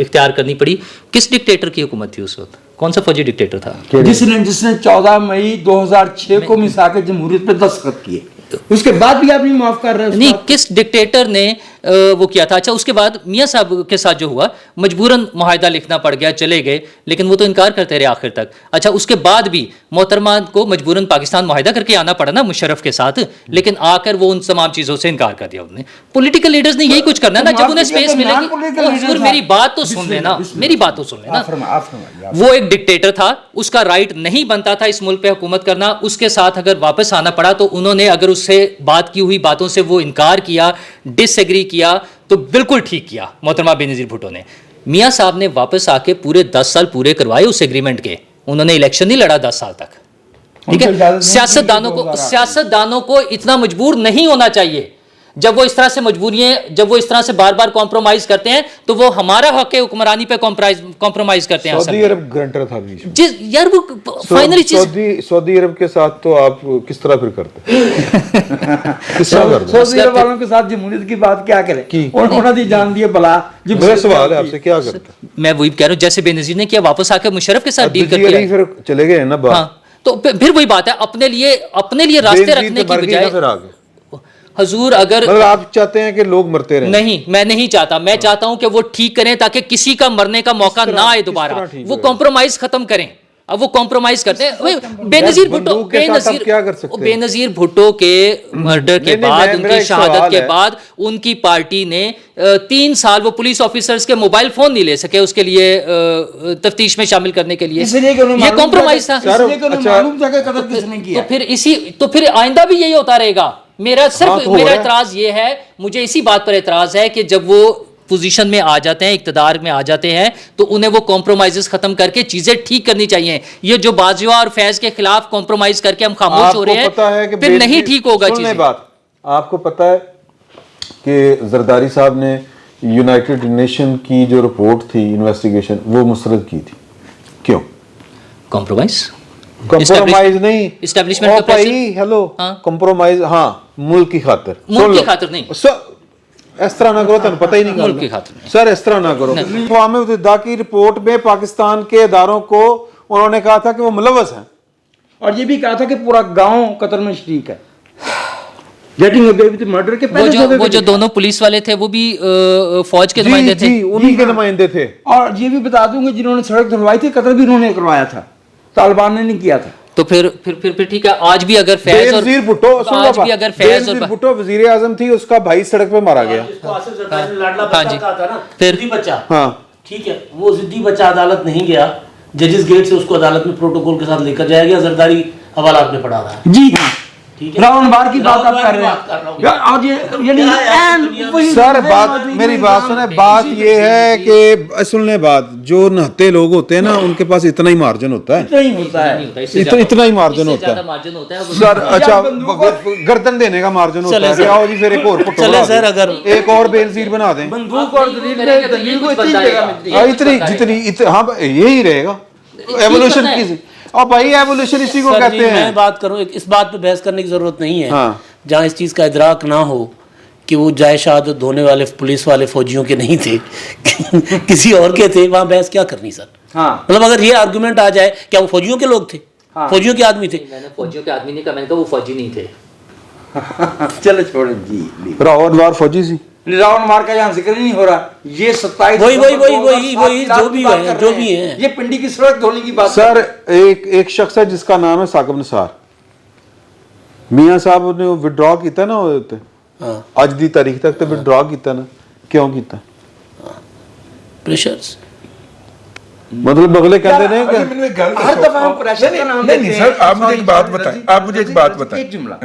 इख्तियार करनी पड़ी, किस डिक्टेटर की हुकूमत थी उस वक्त? कौन सा फौजी डिक्टेटर था? जिसने 14 मई 2006 को मिसाक जमहूरियत पे दस्तखत किए, उसके बाद भी आप नहीं माफ कर रहे हैं? नहीं, किस डिक्टेटर ने वो किया था? अच्छा, उसके बाद मियाँ साहब के साथ जो हुआ, मजबूरन मुआहिदा लिखना पड़ गया, चले गए, लेकिन वो तो इनकार करते रहे आखिर तक। अच्छा, उसके बाद भी मोहतरमा को मजबूरन पाकिस्तान मुआहिदा करके आना पड़ा ना मुशर्रफ के साथ, लेकिन आकर वो उन तमाम चीज़ों से इनकार कर दिया उन्होंने। पॉलिटिकल लीडर्स ने यही कुछ करना है ना, जब उन्हें स्पेस मिलेगी। हुजूर मेरी बात तो सुन लेना, मेरी बात तो सुन लेना। वो एक डिक्टेटर था, उसका राइट नहीं बनता था इस मुल्क पे हुकूमत करना, उसके साथ अगर वापस आना पड़ा तो उन्होंने अगर उससे बात की हुई बातों से वो इनकार किया, डिसएग्री किया, तो बिल्कुल ठीक किया मोहतरमा बेनज़ीर भुट्टो ने। मियाँ साहब ने वापस आके पूरे 10 साल पूरे करवाए उस एग्रीमेंट के, उन्होंने इलेक्शन नहीं लड़ा 10 साल तक, ठीक है। सियासतदानों को इतना मजबूर नहीं होना चाहिए। जब वो इस तरह से जब वो इस तरह से बार बार कॉम्प्रोमाइज करते हैं तो वो हमारा हक है हुक्मरानी पे कॉम्प्रोमाइज करते हैं। सऊदी अरब ग्रंटर था बीच में। जिस यार वो फाइनली चीज, सऊदी अरब के साथ तो आप किस तरह फिर करते किस तरह करते? सऊदी अरब वालों के साथ जमहूरियत की बात क्या करें? उन्होंने दी जान दिए भला। मेरा सवाल है आपसे, क्या करते? मैं वही कह रहा हूँ, जैसे बेनज़ीर ने किया, वापस आके मुशर्रफ के साथ डील करके फिर चले गए ना बाहर। हाँ, तो फिर वही बात है, अपने लिए रास्ते रखने की बजाय। हजूर अगर मतलब आप चाहते हैं कि लोग मरते रहें? नहीं, मैं नहीं चाहता। मैं चाहता हूं कि वो ठीक करें ताकि किसी का मरने का मौका ना आए दोबारा। वो कॉम्प्रोमाइज खत्म करें। अब वो कॉम्प्रोमाइज करते हैं। बेनज़ीर भुट्टो के मर्डर के बाद, उनकी शहादत के बाद, उनकी पार्टी ने 3 साल वो पुलिस ऑफिसर्स के मोबाइल फोन नहीं ले सके उसके लिए तफ्तीश में शामिल करने के लिए। ये कॉम्प्रोमाइज था। तो फिर आइंदा भी यही होता रहेगा। मेरा एतराज ये है, मुझे इसी बात पर एतराज है कि जब वो पोजीशन में आ जाते हैं, इक्तदार में आ जाते हैं, तो उन्हें वो कॉम्प्रोमाइजेस खत्म करके चीजें ठीक करनी चाहिए। ये जो बाजवा और फैज के खिलाफ कॉम्प्रोमाइज करके हम खामोश हो रहे हैं, फिर नहीं ठीक होगा चीजें। बात आपको पता है कि जरदारी साहब ने यूनाइटेड नेशन की जो रिपोर्ट थी, इन्वेस्टिगेशन, वो मुस्तरद की थी। क्यों? कॉम्प्रोमाइज नहीं, एस्टेब्लिशमेंट का प्रेशर। हेलो, कॉम्प्रोमाइज, हाँ, मुल्क की खातिर नहीं, इस तरह ना करो, तुम पता ही नहीं मुल्क की खातिर सर, इस तरह ना करो। अक़वाम मुत्तहिदा की रिपोर्ट में पाकिस्तान के इदारों को उन्होंने कहा था कि वो मुलव्वस हैं, और ये भी कहा था कि पूरा गांव कत्ल में शरीक है। मर्डर के पहले वो जो दोनों पुलिस वाले थे वो भी फौज के नुमाइंदे थे, उन्हीं के नुमाइंदे थे। और ये भी बता दूंगे, जिन्होंने सड़क धुलवाई थी, कत्ल भी उन्होंने करवाया था, तालिबान ने नहीं किया था। तो फिर ठीक है। आज भी अगर फैज और भुट्टो वजीर आजम थी, उसका भाई सड़क पे मारा गया। हाँ जी, फिर हाँ ठीक है, वो जिद्दी बच्चा अदालत नहीं गया, जजेस गेट से उसको अदालत में प्रोटोकॉल के साथ लेकर जाया गया। जरदारी हवालात में पड़ा रहा है। जी हाँ, रावण बार की बात आप कर रहे हैं। और ये सर, बात मेरी बात सुने। बात ये है कि सुनने बात, जो नहते लोग होते हैं ना, उनके पास इतना ही मार्जिन होता है, इतना ही मार्जिन होता है सर। अच्छा, गर्दन देने का मार्जिन होता है। आओ जी, फिर एक और चले सर, अगर एक और बेनज़ीर बना दें, बंदूक और दलील को इतनी जगह मिलती है, इतनी हाँ, यही रहेगा एवोल्यूशन की। और भाई एवोल्यूशन इसी को कहते हैं। मैं बात करूं, इस बात पे बहस करने की जरूरत नहीं है। हाँ। जहां इस चीज का इदराक ना हो कि वो जाए शहादत धोने वाले पुलिस वाले फौजियों के नहीं थे किसी और के थे, वहां बहस क्या करनी सर। हाँ। मतलब अगर ये आर्गुमेंट आ जाए, क्या वो फौजियों के लोग थे? हाँ। फौजियों के आदमी थे? मैंने फौजियों के आदमी नहीं कहा, मैंने कहा वो फौजी नहीं थे। चलो छोड़े जी। रावण वार फौजी सी, रावण मार का यहाँ जिक्र नहीं हो रहा। ये 27 वही जो भी है, ये पिंडी की सड़क धोने की बात। सर, एक शख्स है जिसका नाम है साकिब निसार। मियाँ साहब ने विड्रॉ किया ना, अज दी तारीख तक तो विड्रॉ किया ना, क्यों किया? प्रेशर्स, मतलब अगले कहते हैं कि हर दफा हम प्रेशर का नाम नहीं सर, आप मुझे एक बात बताएं, एक जुमला,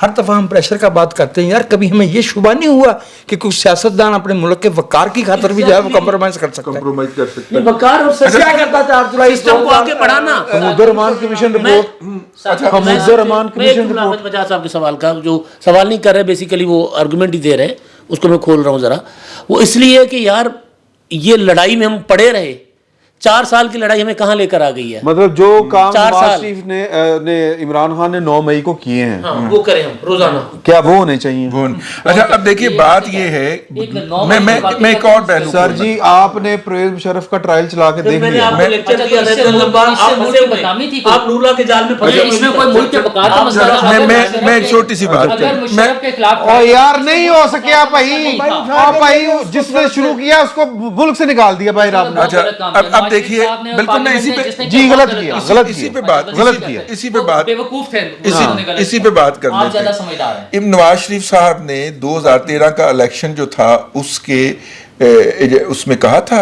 हर दफा हम प्रेशर का बात करते हैं यार, कभी हमें ये शुबा नहीं हुआ कि कुछ सियासतदान अपने मुल्क के वकार की खातिर भी जाए वो कॉम्प्रोमाइज कर सकता है। वकार और क्या करता था 4 जुलाई सिस्टम को आगे बढ़ाना। Hamoodur Rahman commission report, Hamoodur Rahman commission report. Bajaj साहब के सवाल का जो सवाल नहीं कर रहे, बेसिकली वो आर्गुमेंट ही दे रहे, उसको मैं खोल रहा हूँ जरा। वो इसलिए कि यार ये लड़ाई में हम पड़े रहे, 4 साल की लड़ाई हमें कहाँ लेकर आ गई है। मतलब जो काम 4 नवाज साल। शरीफ ने इमरान खान ने 9 मई को किए हैं, हाँ, वो करें हम रोजाना। क्या वो होने चाहिए? अच्छा, अब देखिए बात ये है, मैं एक और पहलू सर जी, आपने परवेज मुशर्रफ का ट्रायल चला के देख मैंने लिया। आपको लेक्चर दिया था इतना लंबा, आप फंसे हुए हैं। आप नूरला के जाल में फंसे हुए हैं। इसमें कोई मुल्क के बकाया का मसला है। मैं एक छोटी सी बात अगर मुशर्रफ के खिलाफ और यार नहीं हो सके भाई, और भाई जिसने शुरू किया उसको मुल्क से निकाल दिया भाई आपने। अच्छा, अब देखिए, बिल्कुल मैं इसी पे जी गलत किया, गलत इसी किया, पे बात गलत किया। इसी पे बात बेवकूफ थे, इसी पे बात कर आप लेते ज्यादा हैं। समझदार हैं। नवाज शरीफ साहब ने 2013 का इलेक्शन जो था उसके उसमें कहा था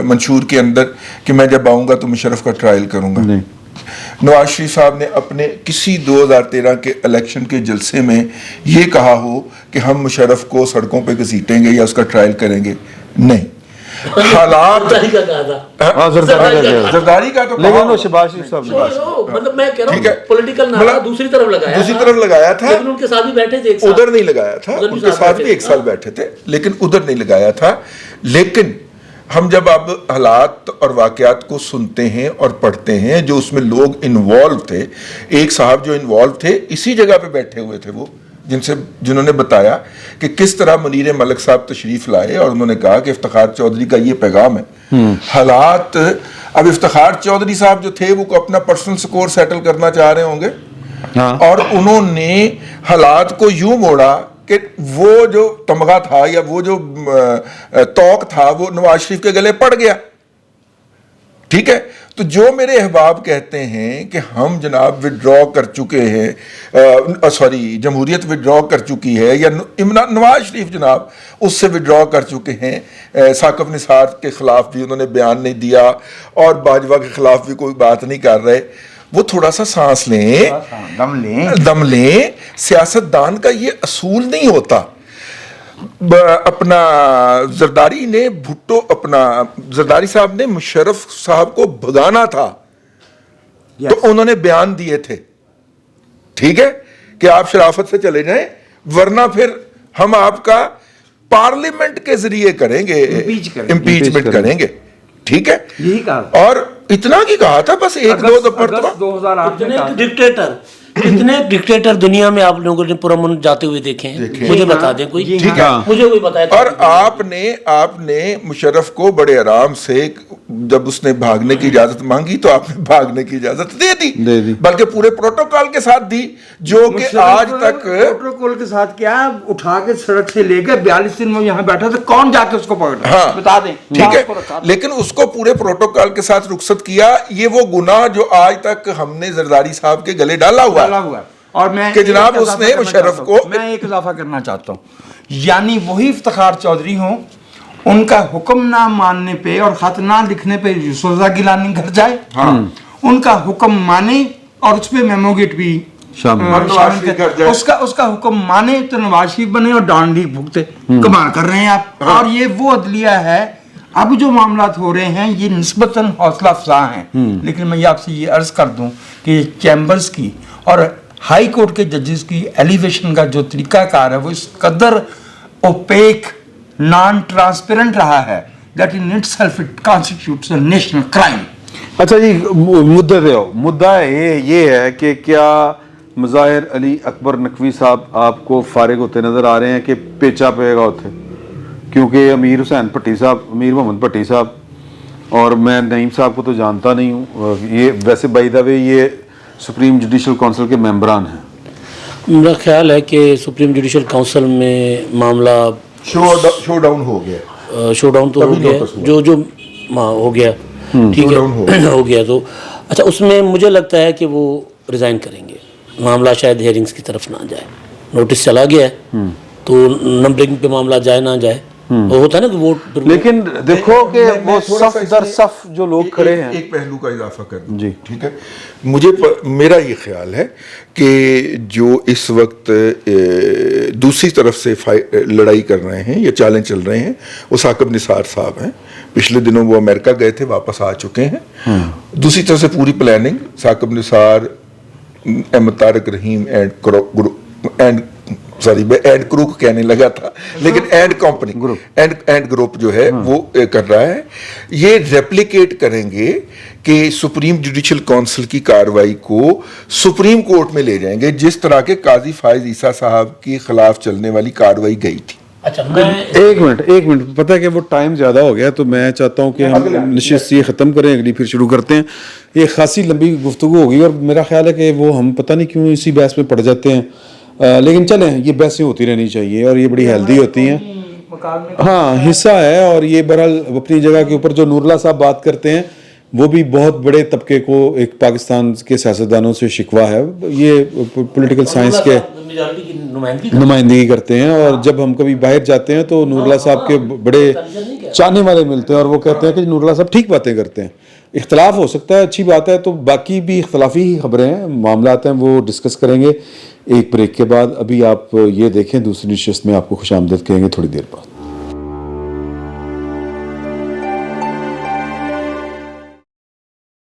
मंशूर के अंदर कि मैं जब आऊंगा तो मुशर्रफ का ट्रायल करूंगा। नहीं। नवाज शरीफ साहब ने अपने किसी 2013 के इलेक्शन के जलसे में ये कहा हो कि हम मुशर्रफ को सड़कों पे घसीटेंगे या उसका ट्रायल करेंगे? नहीं। हालात जरदारी का कहा था। हाँ, जरदारी का तो लेकिन कहा वो शहबाज शरीफ साहब ने मतलब मैं कह रहा ठीक है। हूँ पॉलिटिकल नारा मतलब दूसरी तरफ लगाया, दूसरी तरफ लगाया था, लेकिन उनके साथ भी बैठे थे एक साथ। उधर नहीं लगाया था, उधर भी उनके साथ साथ बैठे भी एक थे। साल बैठे थे, लेकिन उधर नहीं लगाया था। लेकिन हम जब अब हालात और वाकयात को सुनते हैं और पढ़ते हैं, जो उसमें लोग इन्वॉल्व थे, एक साहब जो इन्वॉल्व थे इसी जगह पे बैठे हुए थे, वो जिन्होंने बताया कि किस तरह मुनीर मलिक साहब तशरीफ लाए और उन्होंने कहा कि इफ्तिखार चौधरी का ये पैगाम है। हालात, अब इफ्तिखार चौधरी साहब जो थे वो अपना पर्सनल स्कोर सेटल करना चाह रहे होंगे, और उन्होंने हालात को यूं मोड़ा कि वो जो तमगा था या वो जो तौक था वो नवाज शरीफ के गले पड़ गया। ठीक है, तो जो मेरे अहबाब कहते हैं कि हम जनाब विड्रॉ कर चुके हैं, सॉरी जमहूरियत विड्रॉ कर चुकी है, या नवाज शरीफ जनाब उससे विड्रॉ कर चुके हैं, साकिब निसार के खिलाफ भी उन्होंने बयान नहीं दिया और बाजवा के खिलाफ भी कोई बात नहीं कर रहे, वो थोड़ा सा सांस लें, दम लें। सियासतदान का ये असूल नहीं होता। अपना जरदारी साहब ने मुशर्रफ साहब को भगाना था, तो उन्होंने बयान दिए थे, ठीक है, कि आप शराफत से चले जाएं, वरना फिर हम आपका पार्लियामेंट के जरिए करेंगे, इम्पीचमेंट करेंगे। ठीक है, यही कहा और इतना की कहा था, बस एक दो दफर। 2008 में कितने डिक्टेटर दुनिया में आप लोगों ने पुरअमन जाते हुए देखे हैं? मुझे बता दें कोई। ठीक है, मुझे कोई बताए। और आपने मुशर्रफ को बड़े आराम से, जब उसने भागने की इजाजत मांगी तो आपने भागने की इजाजत दे दी, बल्कि पूरे प्रोटोकॉल के साथ दी, जो कि आज तक प्रोटोकॉल के साथ क्या उठा के सड़क से लेकर 42 दिन में यहाँ बैठा था, कौन जाके उसको पकड़ा? हाँ, बता दें। ठीक है, लेकिन उसको पूरे प्रोटोकॉल के साथ रुखसत किया। ये वो गुनाह जो आज तक हमने जरदारी साहब के गले डाला हुआ है। और मैं कि जनाब उसने मुशर्रफ को, मैं एक इजाफा करना चाहता हूँ, यानी वही इफ्तिखार चौधरी हों, उनका हुक्म ना मानने पे और खत ना लिखने पे यूसुफ गिलानी घर जाए, उनका हुक्म माने और उस पर मेमोगेट भी शामिल, उसका हुक्म माने तो नवाज शरीफ बने और डांडी भुगते। कमाल कर रहे हैं आप। और ये वो अदलिया है, अब जो मामलात हो रहे हैं ये निस्बतन हौसला अफजा हैं, लेकिन मैं आपसे ये अर्ज कर दूं कि चैम्बर्स की और हाई कोर्ट के जजेस की एलिवेशन का जो तरीकाकार है वो इस कदर ओपेक, नॉन ट्रांसपेरेंट रहा है that in itself it constitutes a national crime. अच्छा जी, मुद्दा ये है कि क्या मुज़ाहिर अली अकबर नकवी साहब आपको फारिग होते नजर आ रहे हैं कि पेचा पेगा होते? क्योंकि अमीर हुसैन भट्टी साहब, अमीर मोहम्मद भट्टी साहब, और मैं नईम साहब को तो जानता नहीं हूँ, ये वैसे बाय द वे ये सुप्रीम जुडिशल काउंसिल के मेंबरान हैं। मेरा ख्याल है कि सुप्रीम जुडिशल काउंसिल में मामला शो डाउन हो गया, शो डाउन तो हो गया, जो हो गया, ठीक है, हो गया। तो अच्छा, उसमें मुझे लगता है कि वो रिज़ाइन करेंगे, मामला शायद हेयरिंग्स की तरफ ना जाए। नोटिस चला गया है, तो नंबरिंग पे मामला जाए ना जाए, वो होता है ना कि वोट। लेकिन देखो कि वो सफ दर सफ जो लोग खड़े हैं। एक पहलू का इजाफा कर दूं, जी, ठीक है। मेरा ये ख्याल है कि जो इस वक्त दूसरी तरफ से लड़ाई कर रहे हैं या चालें चल रहे हैं, वो साकिब निसार साहब हैं। पिछले दिनों वो अमेरिका गए थे, वापस आ चुके हैं। दूसरी तरफ से पूरी planning Saqib Nisar, Ahmed Tariq Rahim and sorry मैं एंड क्रू को कहने लगा था, लेकिन एंड कंपनी एंड ग्रुप जो है वो कर रहा है, ये रेप्लिकेट करेंगे कि सुप्रीम जुडिशल काउंसिल की कार्रवाई को सुप्रीम कोर्ट में ले जाएंगे, जिस तरह के काजी फायज ईसा साहब के खिलाफ चलने वाली कार्रवाई गई थी। अच्छा मैं एक मिनट, पता है कि वो टाइम ज़्यादा हो गया, तो मैं चाहता हूँ कि हम नशिस्त ये ख़त्म करें, अगली फिर शुरू करते हैं। ये खासी लंबी गुफ्तगू होगी और मेरा ख्याल है कि वो हम पता नहीं क्यों इसी बहस में पड़ जाते हैं, लेकिन चलें, ये बहसें होती रहनी चाहिए और ये बड़ी हेल्दी होती हैं। हाँ, हिस्सा है। और ये बहरहाल अपनी जगह के ऊपर जो नूरुल्लाह साहब बात करते हैं, वो भी बहुत बड़े तबके को एक पाकिस्तान के सियासतदानों से शिकवा है, ये पॉलिटिकल साइंस के मेजॉरिटी की नुमाइंदगी करते हैं। और जब हम कभी बाहर जाते हैं तो नूरुल्लाह साहब के बड़े चाहने वाले मिलते हैं और वो कहते हैं कि नूरुल्लाह साहब ठीक बातें करते हैं। इख्तलाफ हो सकता है, अच्छी बात है, तो बाकी भी इख्तलाफी ही खबरें हैं, मामलात हैं, वो डिस्कस करेंगे एक ब्रेक के बाद। अभी आप ये देखें, दूसरी नशिस्त में आपको खुशामदीद कहेंगे थोड़ी देर बाद।